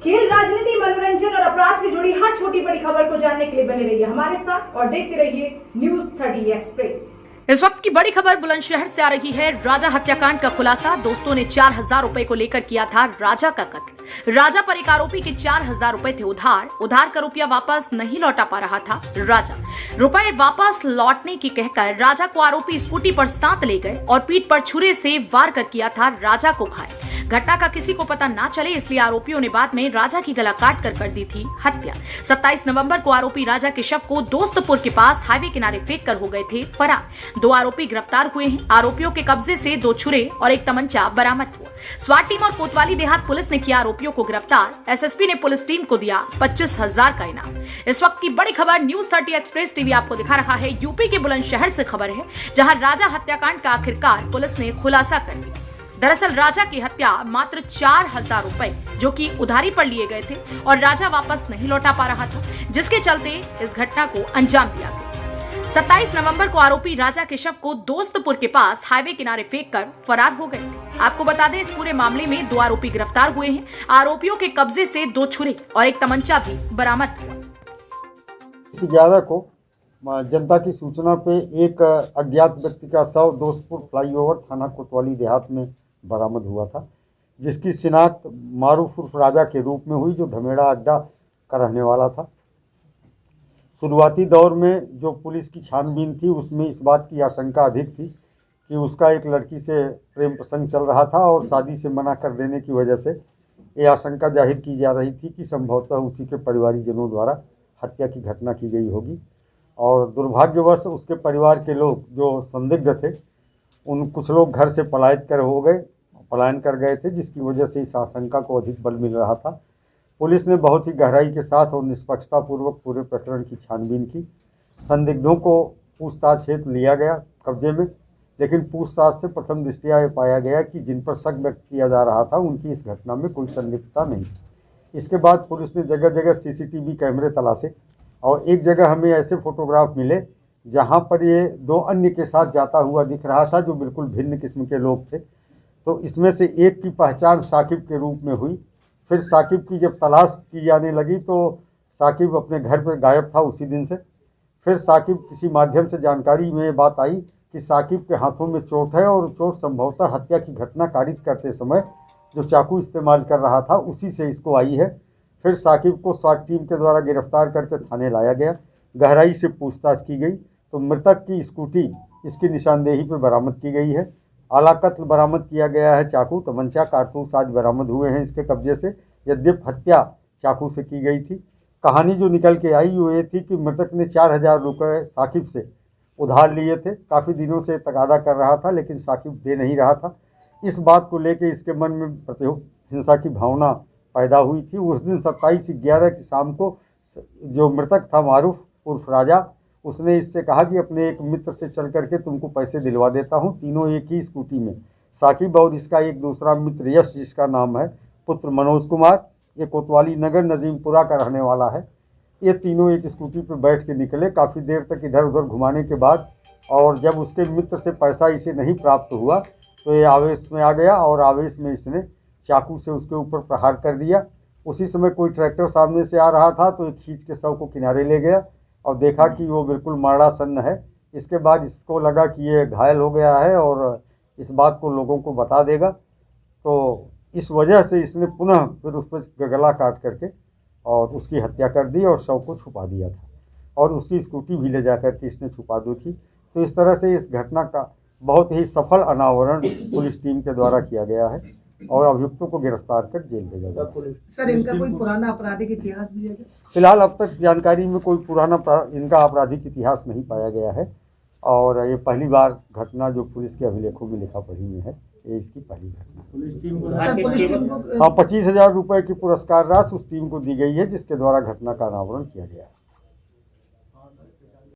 खेल, राजनीति, मनोरंजन और अपराध से जुड़ी हर छोटी बड़ी खबर को जानने के लिए बने रहिए हमारे साथ और देखते रहिए न्यूज़ 30 एक्सप्रेस। इस वक्त की बड़ी खबर बुलंदशहर से आ रही है। राजा हत्याकांड का खुलासा। दोस्तों ने 4000 रुपए को लेकर किया था राजा का कत्ल। राजा पर एक आरोपी के 4000 रुपए थे उधार का रुपया वापस नहीं लौटा पा रहा था राजा। रुपए वापस लौटने की कहकर राजा को आरोपी स्कूटी पर साथ ले गए और पीठ पर छुरे से वार कर किया था राजा को घायल। घटना का किसी को पता ना चले इसलिए आरोपियों ने बाद में राजा की गला काट कर दी थी हत्या। 27 नवंबर को आरोपी राजा के शव को दोस्तपुर के पास हाईवे किनारे फेंक कर हो गए थे फरार। 2 आरोपी गिरफ्तार हुए हैं। आरोपियों के कब्जे से 2 छुरे और एक तमंचा बरामद हुआ। स्वाट टीम और कोतवाली देहात पुलिस ने किया आरोपियों को गिरफ्तार। एसएसपी ने पुलिस टीम को दिया 25,000 का इनाम। इस वक्त की बड़ी खबर न्यूज़ 30 एक्सप्रेस टीवी आपको दिखा रहा है। यूपी के बुलंदशहर से खबर है, जहां राजा हत्याकांड का आखिरकार पुलिस ने खुलासा कर दिया। दरअसल राजा की हत्या मात्र 4000 रुपए जो कि उधारी पर लिए गए थे और राजा वापस नहीं लौटा पा रहा था, जिसके चलते इस घटना को अंजाम दिया गया। 27 नवंबर को आरोपी राजा के शव को दोस्तपुर के पास हाईवे किनारे फेंककर फरार हो गए थे। आपको बता दें, इस पूरे मामले में 2 आरोपी गिरफ्तार हुए हैं। आरोपियों के कब्जे से 2 छुरे और एक तमंचा भी बरामद हुआ। 11 को जनता की सूचना पे एक अज्ञात व्यक्ति का शव दोस्तपुर फ्लाईओवर थाना कोतवाली देहात में बरामद हुआ था, जिसकी शिनाख्त मारूफ उर्फ राजा के रूप में हुई, जो धमेड़ा अड्डा का रहने वाला था। शुरुआती दौर में जो पुलिस की छानबीन थी उसमें इस बात की आशंका अधिक थी कि उसका एक लड़की से प्रेम प्रसंग चल रहा था और शादी से मना कर देने की वजह से ये आशंका जाहिर की जा रही थी कि संभवतः उसी के परिवारीजनों द्वारा हत्या की घटना की गई होगी। और दुर्भाग्यवश उसके परिवार के लोग जो संदिग्ध थे, उन कुछ लोग घर से पलायन कर गए थे, जिसकी वजह से इस आशंका को अधिक बल मिल रहा था। पुलिस ने बहुत ही गहराई के साथ और निष्पक्षता पूर्वक पूरे प्रकरण की छानबीन की। संदिग्धों को पूछताछ हेतु लिया गया कब्जे में, लेकिन पूछताछ से प्रथम दृष्टया ये पाया गया कि जिन पर शक व्यक्त किया जा रहा था उनकी इस घटना में कोई संलिप्तता नहीं थी। इसके बाद पुलिस ने जगह जगह CCTV कैमरे तलाशे और एक जगह हमें ऐसे फोटोग्राफ मिले जहाँ पर ये 2 अन्य के साथ जाता हुआ दिख रहा था, जो बिल्कुल भिन्न किस्म के लोग थे। तो इसमें से एक की पहचान साकिब के रूप में हुई। फिर साकिब की जब तलाश की जाने लगी तो साकिब अपने घर पर गायब था उसी दिन से। फिर साकिब किसी माध्यम से जानकारी में बात आई कि साकिब के हाथों में चोट है और चोट संभवतः हत्या की घटना कारित करते समय जो चाकू इस्तेमाल कर रहा था उसी से इसको आई है। फिर साकिब को स्वाट टीम के द्वारा गिरफ्तार करके थाने लाया गया। गहराई से पूछताछ की गई तो मृतक की स्कूटी इसकी निशानदेही पर बरामद की गई है। आला कत्ल बरामद किया गया है। चाकू, तमंचा, कारतूस आज बरामद हुए हैं इसके कब्जे से। यद्यप हत्या चाकू से की गई थी। कहानी जो निकल के आई वो ये थी कि मृतक ने 4000 रुपये साकिब से उधार लिए थे। काफ़ी दिनों से तगादा कर रहा था, लेकिन साकिब दे नहीं रहा था। इस बात को लेकर इसके मन में प्रतिहिंसा की भावना पैदा हुई थी। उस दिन 27/11 की शाम को जो मृतक था मारूफ उर्फ राजा, उसने इससे कहा कि अपने एक मित्र से चल करके तुमको पैसे दिलवा देता हूँ। तीनों एक ही स्कूटी में, साकिब और इसका एक दूसरा मित्र यश, जिसका नाम है पुत्र मनोज कुमार, ये कोतवाली नगर नजीमपुरा का रहने वाला है। ये तीनों एक स्कूटी पर बैठ के निकले। काफ़ी देर तक इधर उधर घुमाने के बाद और जब उसके मित्र से पैसा इसे नहीं प्राप्त हुआ तो ये आवेश में आ गया और आवेश में इसने चाकू से उसके ऊपर प्रहार कर दिया। उसी समय कोई ट्रैक्टर सामने से आ रहा था तो एक खींच के शव को किनारे ले गया और देखा कि वो बिल्कुल मरणासन्न है। इसके बाद इसको लगा कि ये घायल हो गया है और इस बात को लोगों को बता देगा, तो इस वजह से इसने पुनः फिर उस पर गला काट करके और उसकी हत्या कर दी और शव को छुपा दिया था और उसकी स्कूटी भी ले जा कर के इसने छुपा दी थी। तो इस तरह से इस घटना का बहुत ही सफल अनावरण पुलिस टीम के द्वारा किया गया है और अभियुक्तों को गिरफ्तार कर जेल भेजा गया। सर, इनका कोई पुराना आपराधिक इतिहास भी है? फिलहाल अब तक जानकारी में कोई पुराना इनका आपराधिक इतिहास नहीं पाया गया है और ये पहली बार घटना जो पुलिस के अभिलेखों में लिखा पढ़ी में है, ये इसकी पहली घटना। पुलिस टीम को 25,000 रुपये की पुरस्कार राशि उस टीम को दी गई है जिसके द्वारा घटना का अनावरण किया गया है।